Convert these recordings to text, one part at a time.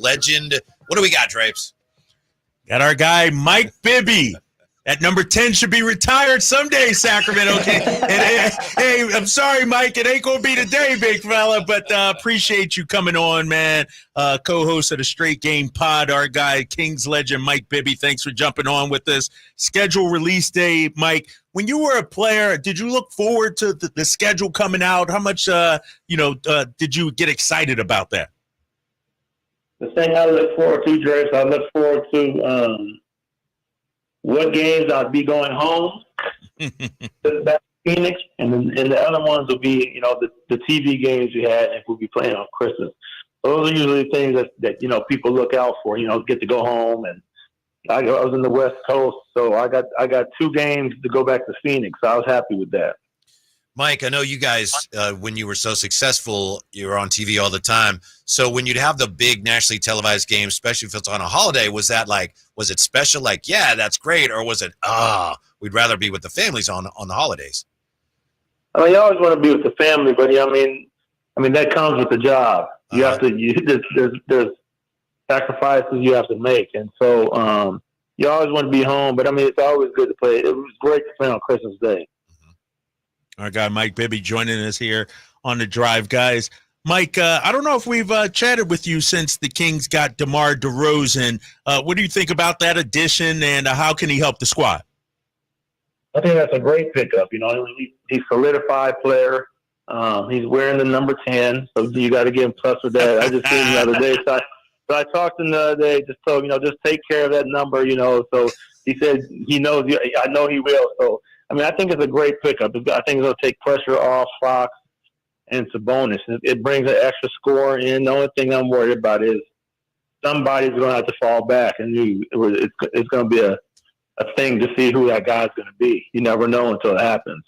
legend. What do we got, Drapes? Got our guy, Mike Bibby. At number 10 should be retired someday, Sacramento Kings. Hey, I'm sorry, Mike. It ain't going to be today, big fella, but appreciate you coming on, man. Co-host of the Straight Game Pod, our guy, Kings legend, Mike Bibby. Thanks for jumping on with us. Schedule release day, Mike. When you were a player, did you look forward to the schedule coming out? How much, did you get excited about that? The thing I look forward to, Drapes, I look forward to what games I'll be going home back to Phoenix, and the other ones will be, the TV games we had if we'll be playing on Christmas. Those are usually things that people look out for, get to go home. And I was in the West Coast, so I got 2 games to go back to Phoenix. So I was happy with that. Mike, I know you guys, when you were so successful, you were on TV all the time. So when you'd have the big nationally televised games, especially if it's on a holiday, was it special? Like, yeah, that's great. Or was it, we'd rather be with the families on the holidays? I mean, you always want to be with the family, but I mean, that comes with the job. You have to, there's sacrifices you have to make. And so, you always want to be home, but it's always good to play. It was great to play on Christmas Day. Our guy, Mike Bibby, joining us here on The Drive, guys. Mike, I don't know if we've chatted with you since the Kings got DeMar DeRozan. What do you think about that addition, and how can he help the squad? I think that's a great pickup. He's a solidified player. He's wearing the number 10, so you got to give him plus with that. I just seen him the other day. So I talked to him the other day, just told just take care of that number, So he said he knows. I know he will. So I think it's a great pickup. I think it'll take pressure off Fox and Sabonis. It brings an extra score in. The only thing I'm worried about is somebody's going to have to fall back, and it's going to be a thing to see who that guy's going to be. You never know until it happens.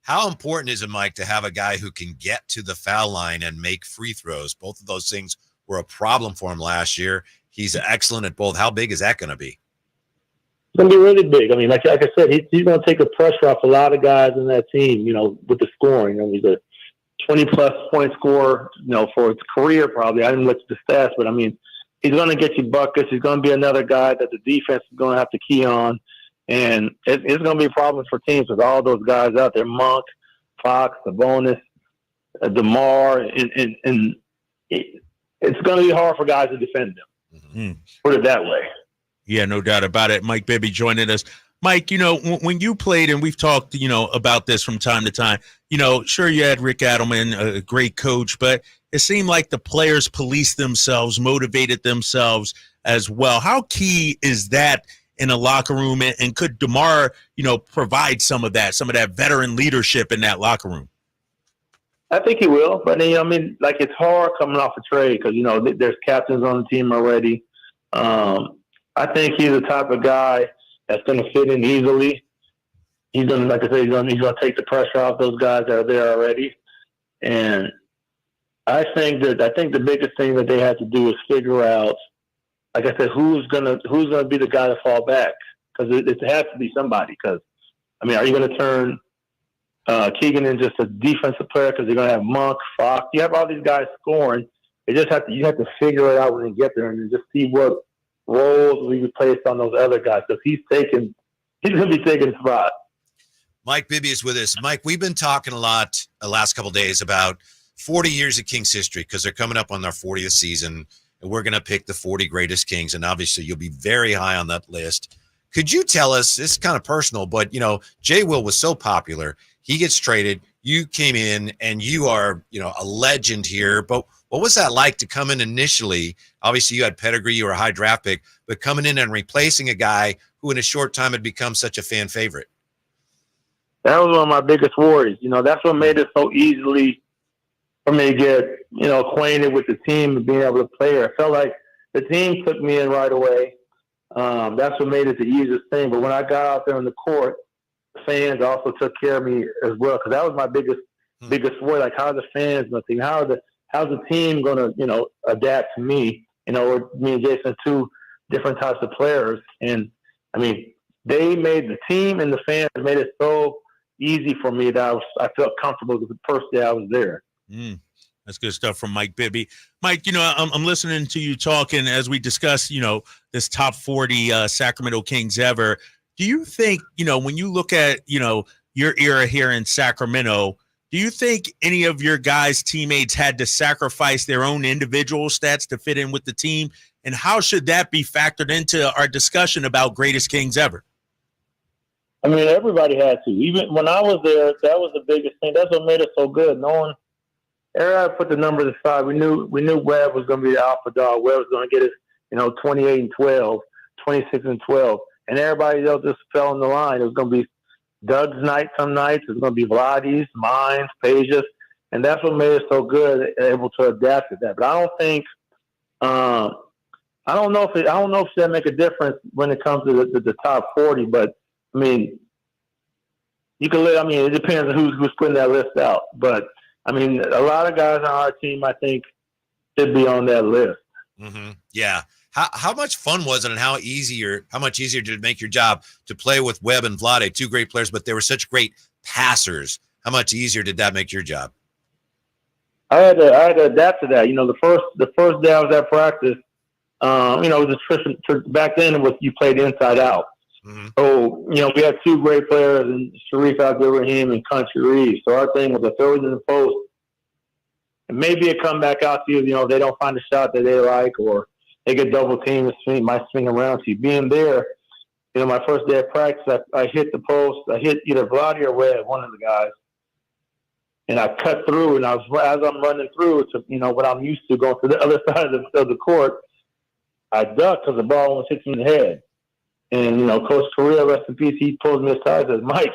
How important is it, Mike, to have a guy who can get to the foul line and make free throws? Both of those things were a problem for him last year. He's excellent at both. How big is that going to be? It's going to be really big. Like I said, he's going to take the pressure off a lot of guys in that team, with the scoring. He's a 20-plus point scorer, for his career probably. I didn't look at the stats, but, he's going to get you buckets. He's going to be another guy that the defense is going to have to key on. And it's going to be problems for teams with all those guys out there, Monk, Fox, Sabonis, DeMar, and it's going to be hard for guys to defend them. Mm-hmm. Put it that way. Yeah, no doubt about it. Mike Bibby joining us. Mike, when you played, and we've talked, about this from time to time, sure, you had Rick Adelman, a great coach, but it seemed like the players policed themselves, motivated themselves as well. How key is that in a locker room, and could DeMar, provide some of that veteran leadership in that locker room? I think he will, but it's hard coming off a trade because, there's captains on the team already. I think he's the type of guy that's going to fit in easily. He's going to, like I said, he's going to take the pressure off those guys that are there already. And I think the biggest thing that they have to do is figure out, like I said, who's going to be the guy to fall back, because it has to be somebody. Because are you going to turn Keegan into just a defensive player because you're going to have Monk, Fox? You have all these guys scoring. You have to figure it out when you get there, and just see what roles we replaced on those other guys, because he's going to be taking a spot. Mike Bibby is with us. Mike, we've been talking a lot the last couple of days about 40 years of Kings history, because they're coming up on their 40th season, and we're going to pick the 40 greatest Kings, and obviously you'll be very high on that list. Could you tell us, this is kind of personal, but, Jay Will was so popular. He gets traded. You came in, and you are, a legend here, but what was that like to come in initially? Obviously, you had pedigree, you were a high draft pick, but coming in and replacing a guy who in a short time had become such a fan favorite. That was one of my biggest worries. That's what made it so easily for me to get, acquainted with the team and being able to play there. I felt like the team took me in right away. That's what made it the easiest thing. But when I got out there on the court, the fans also took care of me as well, because that was my biggest worry. Like, how are the fans going to think? How's the team going to, adapt to me? Me and Jason, 2 different types of players. And, they made the team and the fans made it so easy for me that I felt comfortable the first day I was there. That's good stuff from Mike Bibby. Mike, I'm listening to you talking as we discuss, this top 40 Sacramento Kings ever. Do you think, when you look at, your era here in Sacramento, do you think any of your guys' teammates had to sacrifice their own individual stats to fit in with the team? And how should that be factored into our discussion about greatest Kings ever? I mean, everybody had to. Even when I was there, that was the biggest thing. That's what made it so good. No one, everybody put the numbers aside. We knew Webb was going to be the alpha dog. Webb was going to get his, 28 and 12, 26 and 12. And everybody else just fell in the line. It was going to be Doug's night some nights. It was going to be Vladdy's, mine, Page's. And that's what made it so good, able to adapt to that. But I don't think I don't know if that make a difference when it comes to the top 40, but I mean, it depends on who's putting that list out. But I mean, a lot of guys on our team, I think, should be on that list. Mm-hmm. Yeah. How much fun was it, and how much easier did it make your job to play with Webb and Vladdy, two great players, but they were such great passers? How much easier did that make your job? I had to adapt to that. The first day I was at practice, back then it was you played inside out. Mm-hmm. So, we had two great players in Sharif Abdul-Rahim and Country Reeves. So our thing was to throw it in the post and maybe it come back out to you, they don't find a shot that they like, or they get double teamed and might swing around to you. Being there, my first day of practice, I hit the post. I hit either Vladdy or Webb, one of the guys. And I cut through, and as I'm running through to, what I'm used to, going to the other side of the court, I ducked because the ball almost hits me in the head. And, Coach Correa, rest in peace, he pulls me aside and says, Mike,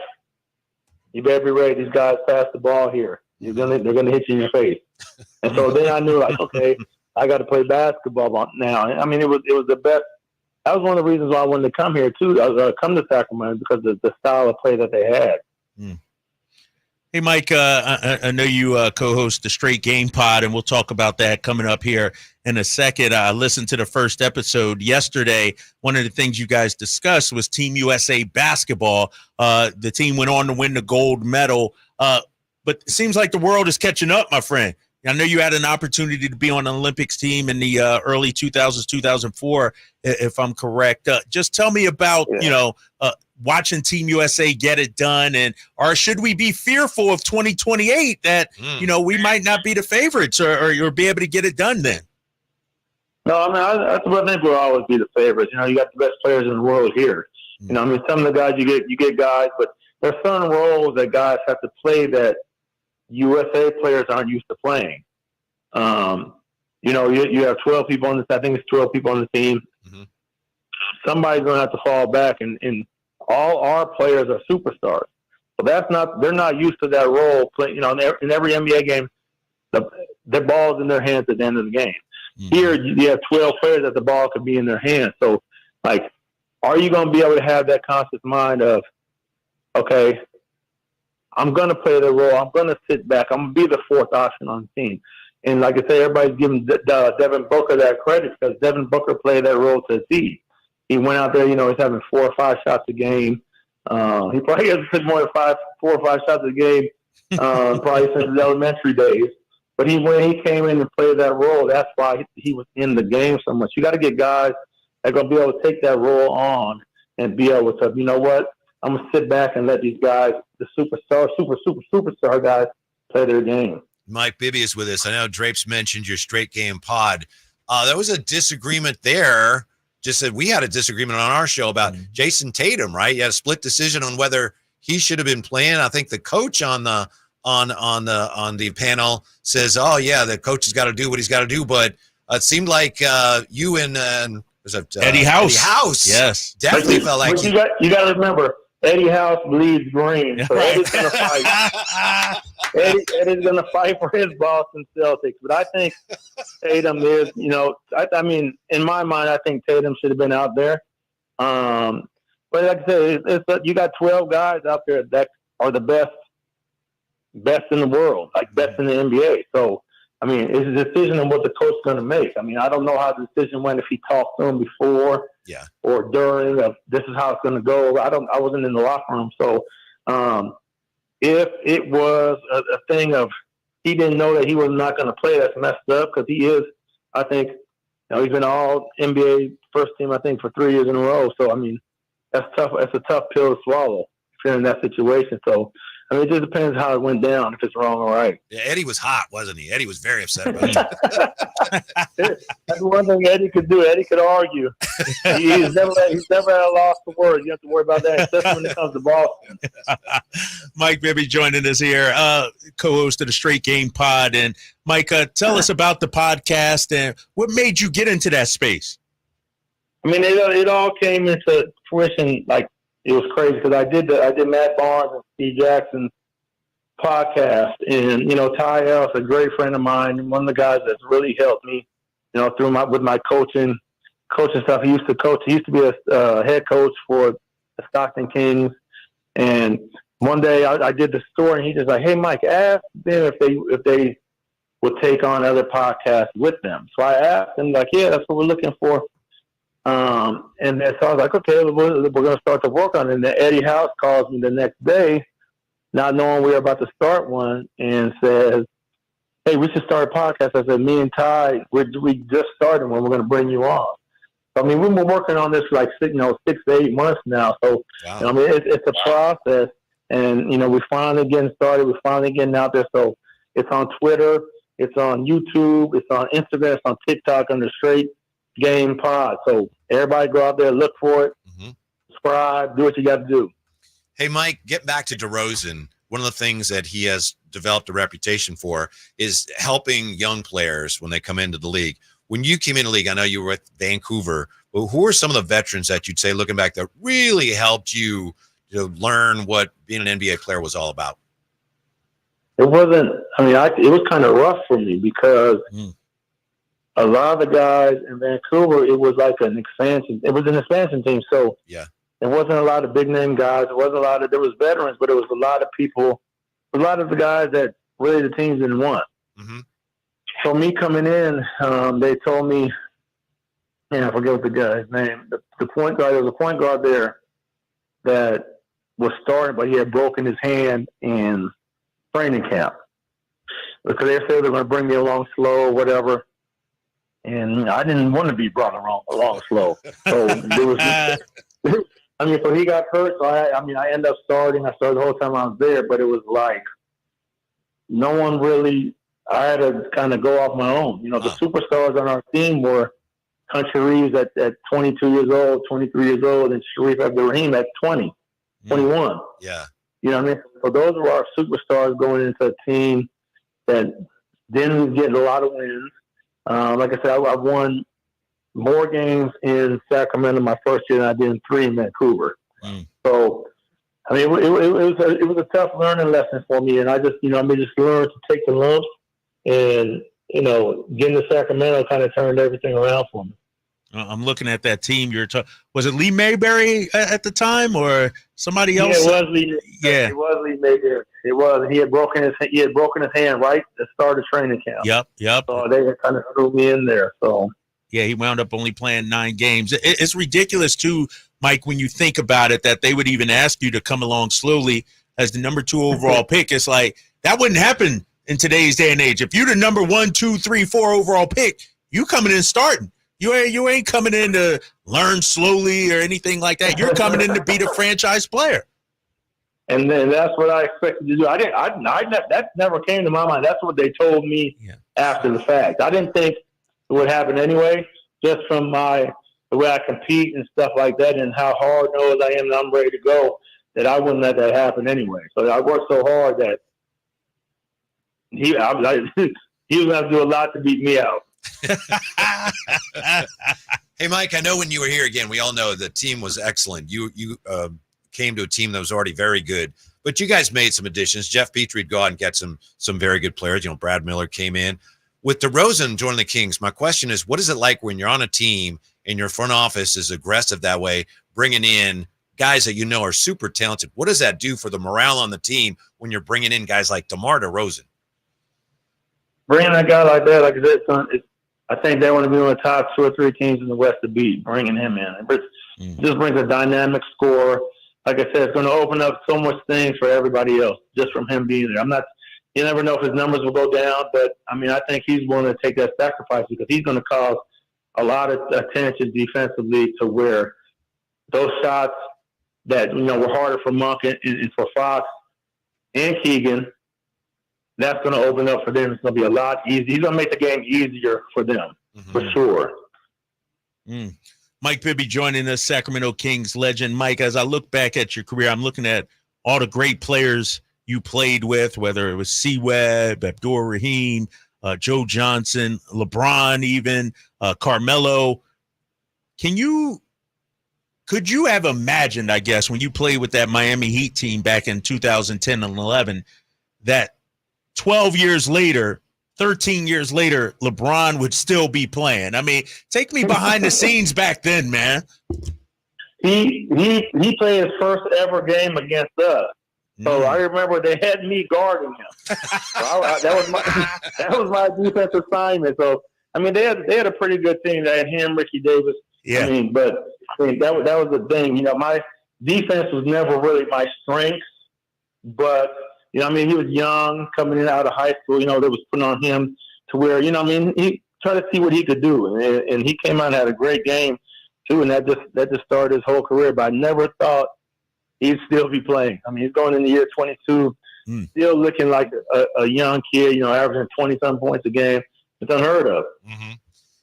you better be ready. These guys pass the ball here. They're gonna hit you in your face. And so then I knew, okay, I got to play basketball now. I mean, it was the best. That was one of the reasons why I wanted to come here, too, come to Sacramento, because of the style of play that they had. Mm. Hey, Mike, I know you co-host the Straight Game Pod, and we'll talk about that coming up here in a second. I listened to the first episode yesterday. One of the things you guys discussed was Team USA basketball. The team went on to win the gold medal, but it seems like the world is catching up, my friend. I know you had an opportunity to be on an Olympics team in the early 2000s, 2004, if I'm correct. Just tell me about, watching Team USA get it done, or should we be fearful of 2028 that, we might not be the favorites or you'll be able to get it done then? No, I think we'll always be the favorites. You got the best players in the world here. Some of the guys you get guys, but there's certain roles that guys have to play that USA players aren't used to playing. You have 12 people on I think it's 12 people on the team. Mm-hmm. Somebody's going to have to fall back, and all our players are superstars. So they're not used to that role. In every NBA game, the ball's in their hands at the end of the game. Mm-hmm. Here, you have 12 players that the ball could be in their hands. So, are you going to be able to have that conscious mind of, okay, I'm going to play the role. I'm going to sit back. I'm going to be the fourth option on the team. And like I say, everybody's giving Devin Booker that credit because Devin Booker played that role to a T. He went out there, he's having 4 or 5 shots a game. He probably hasn't more than 4 or 5 shots a game, probably since his elementary days. But when he came in and played that role, that's why he was in the game so much. You got to get guys that are going to be able to take that role on and be able to, I'm going to sit back and let these guys, the superstar guys, play their game. Mike Bibby is with us. I know Drapes mentioned your Straight Game Pod. There was a disagreement there. Just that we had a disagreement on our show about Jason Tatum, right? You had a split decision on whether he should have been playing. I think the coach on the panel says, "Oh yeah, the coach has got to do what he's got to do." But it seemed like you and Eddie House. Eddie House, yes, definitely felt like you got to remember. Eddie House bleeds green, so Eddie's going to fight. Eddie's going to fight for his Boston Celtics. But I think Tatum is, I mean, in my mind, I think Tatum should have been out there. But like I said, you got 12 guys out there that are the best in the world, best in the NBA. So, I mean, it's a decision on what the coach is going to make. I mean, I don't know how the decision went, if he talked to him before or during of this is how it's going to go. I wasn't in the locker room. So if it was a thing of he didn't know that he was not going to play, that's messed up because he is, I think, he's been all NBA first team, I think, for 3 years in a row. So, I mean, that's tough. That's a tough pill to swallow if you're in that situation. So, I mean, it just depends how it went down, if it's wrong or right. Yeah, Eddie was hot, wasn't he? Eddie was very upset about it. That's one thing Eddie could do. Eddie could argue. He's never had a loss for words. You have to worry about that, especially when it comes to Boston. Mike Bibby joining us here, co-host of the Straight Game Pod. And Mike, tell us about the podcast and what made you get into that space. I mean, it all came into fruition. Like, it was crazy because I did Matt Barnes and Steve Jackson's podcast, and Ty Ellis, a great friend of mine, one of the guys that's really helped me, with my coaching stuff. He used to coach. He used to be a head coach for the Stockton Kings, and one day I did the story, and he just like, "Hey, Mike, ask them if they would take on other podcasts with them." So I asked him, like, "Yeah, that's what we're looking for." And then so I was like, okay, we're going to start to work on it. And then Eddie House calls me the next day, not knowing we were about to start one, and says, "Hey, we should start a podcast." I said, "Me and Ty, we just started one. We're going to bring you on." So, I mean, we've been working on this for like 6 to 8 months now. So, wow. I mean, it's a process. And, we're finally getting started. We're finally getting out there. So it's on Twitter. It's on YouTube. It's on Instagram. It's on TikTok under Straight Game Pod. So everybody go out there, look for it, subscribe, do what you got to do. Hey, Mike, get back to DeRozan. One of the things that he has developed a reputation for is helping young players when they come into the league. When you came into the league, I know you were with Vancouver, but who are some of the veterans that you'd say, looking back, that really helped you to learn what being an NBA player was all about? It wasn't, it was kind of rough for me because a lot of the guys in Vancouver, it was like an expansion. It was an expansion team. So yeah, there wasn't a lot of big name guys. There was veterans, but it was a lot of people, a lot of the guys that really the teams didn't want. Mm-hmm. So me coming in, they told me, I forget what the guy's name, the point guard, there was a point guard there that was starting, but he had broken his hand in training camp. Because they said they were going to bring me along slow or whatever. And I didn't want to be brought along slow. So there was, so he got hurt. So I ended up starting. I started the whole time I was there, but it was like no one really. I had to kind of go off my own. The superstars on our team were Hunter Reeves at 22 years old, 23 years old, and Sharif Abdurrahim at 20, 21. Yeah. You know what I mean? So those were our superstars going into a team that didn't get a lot of wins. Like I said, I won more games in Sacramento my first year than I did in 3 in Vancouver. So, it was a tough learning lesson for me, and I just, just learned to take the lumps, and getting to Sacramento kind of turned everything around for me. I'm looking at that team. Was it Lee Mayberry at the time, or somebody else? Yeah, it was Lee. Yeah, it was Lee Mayberry. It was. He had broken his hand right at the start of training camp. Yep. So they kind of threw me in there. So yeah, he wound up only playing 9 games. It's ridiculous too, Mike, when you think about it, that they would even ask you to come along slowly as the number 2 overall pick. It's like that wouldn't happen in today's day and age. If you're the number 1, 2, 3, 4 overall pick, you coming in starting. You ain't coming in to learn slowly or anything like that. You're coming in to be the franchise player. And then that's what I expected to do. That never came to my mind. That's what they told me after the fact. I didn't think it would happen anyway, just from the way I compete and stuff like that, and how hard-nosed I am and I'm ready to go, that I wouldn't let that happen anyway. So I worked so hard that he was going to have to do a lot to beat me out. Hey, Mike, I know when you were here, again, we all know the team was excellent. You came to a team that was already very good, but you guys made some additions. Jeff Petrie would go out and get some very good players. Brad Miller came in. With DeRozan joining the Kings, my question is, what is it like when you're on a team and your front office is aggressive that way, bringing in guys that are super talented? What does that do for the morale on the team when you're bringing in guys like DeMar DeRozan? Bringing a guy like that, like I said, son, I think they want to be one of the top 2 or 3 teams in the West to beat, bringing him in. It just brings a dynamic score. Like I said, it's going to open up so much things for everybody else just from him being there. You never know if his numbers will go down, but I mean, I think he's willing to take that sacrifice because he's going to cause a lot of attention defensively to where those shots that, were harder for Monk and for Fox and Keegan, that's going to open up for them. It's going to be a lot easier. He's going to make the game easier for them, for sure. Mike Bibby joining us, Sacramento Kings legend. Mike, as I look back at your career, I'm looking at all the great players you played with, whether it was C-Webb, Abdur-Rahim, Joe Johnson, LeBron even, Carmelo. Could you have imagined, I guess, when you played with that Miami Heat team back in 2010 and 11, that 12 years later, 13 years later, LeBron would still be playing? I mean, take me behind the scenes back then, man. He played his first ever game against us. So I remember they had me guarding him. That was my defense assignment. So I mean, they had a pretty good team. They had him, Ricky Davis. Yeah. That was the thing. My defense was never really my strength, but he was young, coming in and out of high school. They was putting on him to where he tried to see what he could do, and he came out and had a great game too, and that just started his whole career. But I never thought he'd still be playing. I mean, he's going in the year 22, still looking like a young kid, averaging 20-some points a game. It's unheard of. Mm-hmm.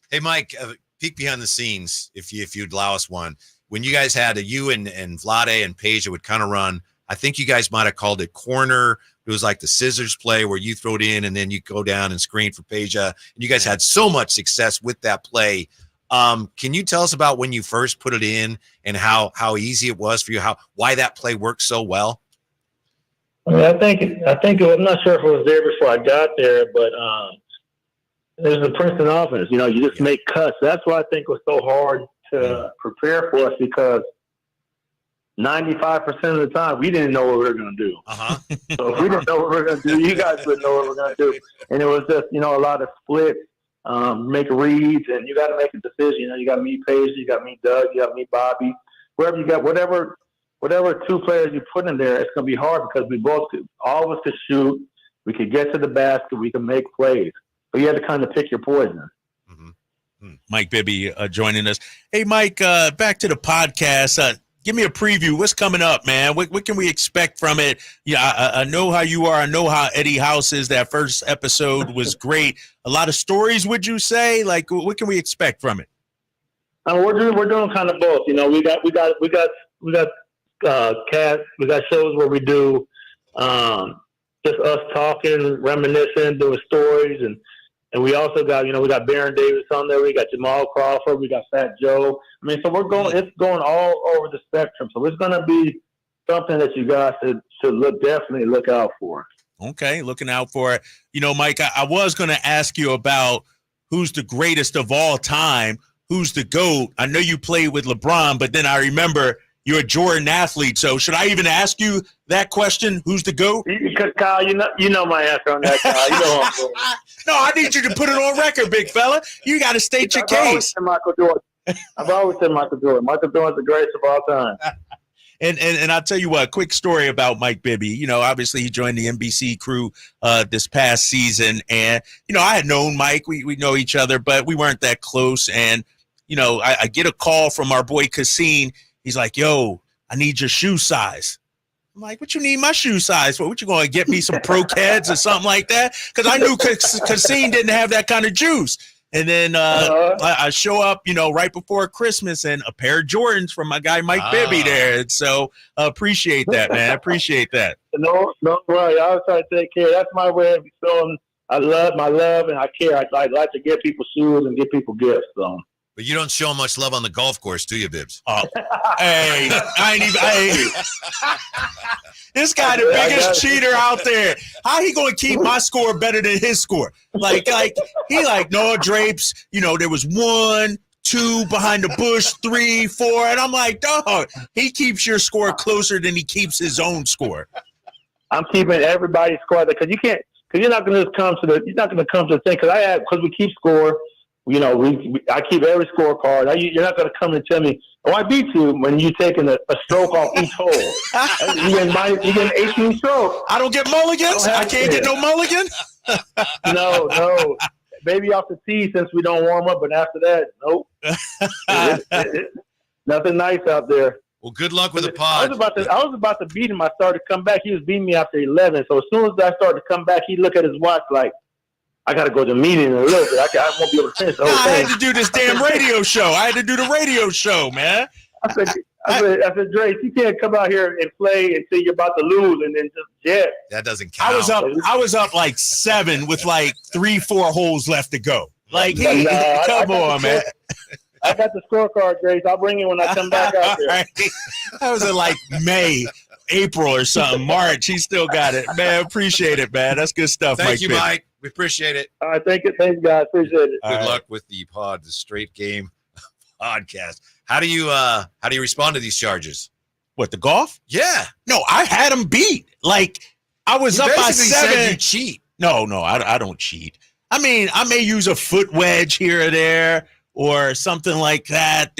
Hey, Mike, peek behind the scenes, if you'd allow us one. When you guys had you and Vlade and Peja would kind of run, I think you guys might have called it corner. It was like the scissors play where you throw it in and then you go down and screen for Peja. And you guys had so much success with that play. Can you tell us about when you first put it in and how easy it was for you, why that play worked so well? I mean, I think I'm not sure if it was there before I got there, but there's the Princeton offense. You just make cuts. That's why I think it was so hard to prepare for us, because 95% of the time we didn't know what we were going to do. So if we didn't know what we were going to do, you guys wouldn't know what we were going to do. And it was just, a lot of splits. Make reads, and you got to make a decision. You got me, Paige, you got me, Doug, you got me, Bobby. Wherever you got, whatever two players you put in there, it's going to be hard because all of us could shoot. We could get to the basket. We can make plays. But you had to kind of pick your poison. Mike Bibby joining us. Hey, Mike, back to the podcast. Give me a preview. What's coming up, man? What can we expect from it? Yeah, I know how you are. I know how Eddie House is. That first episode was great. A lot of stories, would you say? Like, what can we expect from it? We're doing kind of both. We got shows where we do just us talking, reminiscing, doing stories, and we also got we got Baron Davis on there. We got Jamal Crawford. We got Fat Joe. I mean, so it's going all over the spectrum. So it's going to be something that you guys should definitely look out for. Okay, looking out for it. Mike, I was going to ask you about who's the greatest of all time, who's the GOAT. I know you played with LeBron, but then I remember you're a Jordan athlete. So should I even ask you that question? Who's the GOAT? Because Kyle, you know my answer on that, Kyle. You know what I'm doing. No, I need you to put it on record, big fella. You got to state your case. I've always said Michael Jordan. Michael Jordan's the greatest of all time. And I'll tell you what, quick story about Mike Bibby. Obviously he joined the NBC crew this past season. And, I had known Mike. We know each other, but we weren't that close. And, I get a call from our boy Cassine. He's like, yo, I need your shoe size. I'm like, what you need my shoe size for? What you going to get me some Pro-Keds or something like that? Because I knew Cassine didn't have that kind of juice. And then I show up, right before Christmas and a pair of Jordans from my guy Mike Bibby there. And so appreciate that, man. Appreciate that. No worry. I was trying to take care. That's my way of showing I love and I care. I like to get people shoes and get people gifts. So. But you don't show much love on the golf course, do you, Bibbs? Hey, I ain't even. Hey, this guy, the biggest cheater out there. How he gonna keep my score better than his score? Like he no drapes. There was 1, 2 behind the bush, 3, 4, and I'm like, dog. He keeps your score closer than he keeps his own score. I'm keeping everybody's score because you can't. Because you're not going to come to the thing. Because we keep score. I keep every scorecard. You're not going to come and tell me, "Oh, I beat you," when you're taking a stroke off each hole. You getting 18 strokes. I don't get mulligans. I can't get no mulligan. No. Maybe off the tee since we don't warm up, but after that, nope. Nothing nice out there. Well, good luck with the pod. I was about to beat him. I started to come back. He was beating me after 11. So as soon as I started to come back, he looked at his watch like, I got to go to the meeting in a little bit. I won't be able to finish the whole thing. I had to do this damn radio show. I had to do the radio show, man. I said, Drake, you can't come out here and play until you're about to lose and then just jet. That doesn't count. I was up like 7 with like 3-4 holes left to go. Like, come on, man. I got the scorecard, Grace. I'll bring you when I come back out there. Right. That was in like May, April or something, March. He still got it. Man, appreciate it, man. That's good stuff, Mike. Thank you, Mike. We appreciate it. All right, thank you. Thanks, guys. Appreciate it. Good luck with the pod, the Straight Game podcast. How do you respond to these charges? What, the golf? Yeah. No, I had him beat. Like, I was up by 7. Said you cheat. No, I don't cheat. I mean, I may use a foot wedge here or there or something like that,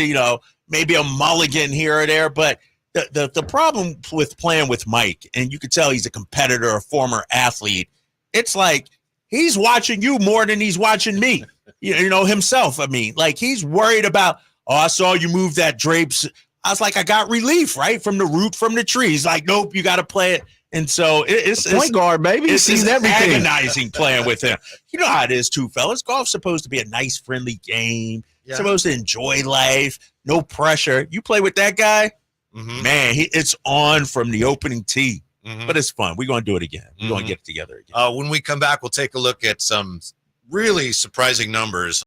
maybe a mulligan here or there. But the problem with playing with Mike, and you could tell he's a competitor, a former athlete, it's like he's watching you more than he's watching me, himself. I mean, like he's worried about, I saw you move that drapes. I was like, I got relief, right? From the root, from the tree. He's like, nope, you got to play it. And so it's point guard, baby. It's everything. agonizing playing with him. You know how it is too, fellas. Golf's supposed to be a nice, friendly game. Yeah. Supposed to enjoy life. No pressure. You play with that guy, man, it's on from the opening tee. But it's fun. We're going to do it again. We're going to get it together again. When we come back, we'll take a look at some really surprising numbers